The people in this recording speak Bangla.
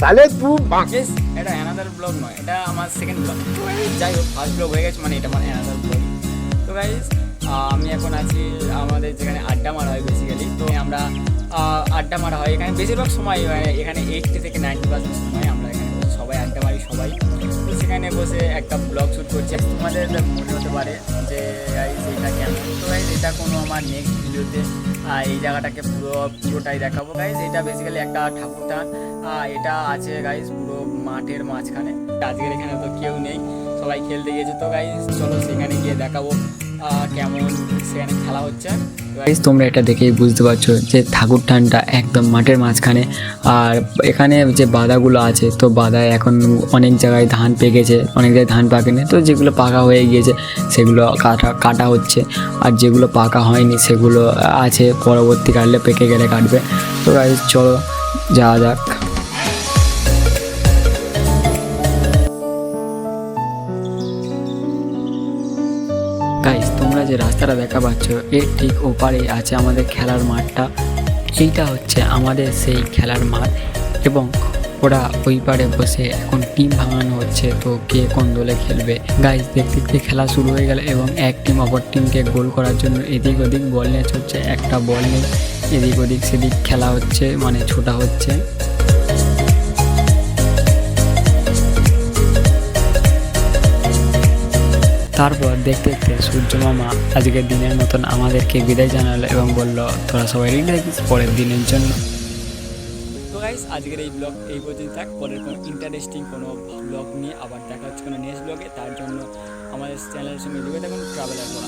साले तू Yes, এটা অ্যানাদার ব্লগ নয়, এটা আমার সেকেন্ড ব্লগ। যাই হোক, ফার্স্ট ব্লগ হয়ে গেছে মানে এটা মানে অ্যানাদার ব্লগ। তো গাইজ আমি এখন আছি আমাদের যেখানে আড্ডা মারা হয় বেসিক্যালি। তো আমরা আড্ডা মারা হয় এখানে বেশিরভাগ সময়, এখানে 80 থেকে 90% সময় আমরা এখানে বসে সবাই আড্ডা মারি সবাই। তো সেখানে বসে একটা ব্লগ শ্যুট করছি। তোমাদের মনে হতে পারে যে গাইজ এটা কেমন। তো গাইজ এটা কোনো আমার নেক্সট ভিডিওতে এই জায়গাটাকে পুরোটাই দেখাবো গাইজ। এটা বেসিক্যালি একটা ঠাকুরটান, এটা আছে গাইজ পুরো মাঠের মাঝখানে। আজকের এখানে তো কেউ নেই, সবাই খেলতে গিয়েছে। তো গাইজ চলো সেখানে গিয়ে দেখাবো কেমন সেখানে খেলা হচ্ছে। তোমরা এটা দেখেই বুঝতে পারছো যে ঠাকুরটানটা একদম মাঠের মাঝখানে। আর এখানে যে বাদাগুলো আছে, তো বাদায় এখন অনেক জায়গায় ধান পেকেছে, অনেক জায়গায় ধান পাকেনি। তো যেগুলো পাকা হয়ে গিয়েছে সেগুলো কাটা হচ্ছে, আর যেগুলো পাকা হয়নি সেগুলো আছে পরবর্তীকালে পেকে গেলে কাটবে। তো গাইজ চলো যাওয়া যাক। গাইজ তোমরা যে রাস্তাটা দেখা পাচ্ছ এর ঠিক ওপারে আছে আমাদের খেলার মাঠটা। এইটা হচ্ছে আমাদের সেই খেলার মাঠ, এবং ওরা ওই পারে বসে এখন টিম ভাঙানো হচ্ছে। তো কে কোন দলে খেলবে গাইজ দেখতে দেখতে খেলা শুরু হয়ে গেল, এবং এক টিম অপর টিমকে গোল করার জন্য এদিক ওদিক বল ম্যাচ হচ্ছে। একটা বল নেই, এদিক ওদিক সেদিক খেলা হচ্ছে, মানে ছোটা হচ্ছে। তারপর দেখতে দেখতে সূর্য মামা আজকের দিনের মতন আমাদেরকে বিদায় জানালো এবং বলল তোরা সবাই রেডি থাকিস পরের দিনের জন্য। তো গাইস আজকের এই ব্লগ এই পর্যন্ত থাক। পরের কোনো ইন্টারেস্টিং কোনো ব্লগ নিয়ে আবার দেখা হচ্ছে কোনো নেক্সট ব্লগে। তার জন্য আমাদের চ্যানেলের সঙ্গে যুক্ত থাকুন ট্রাভেলার করা।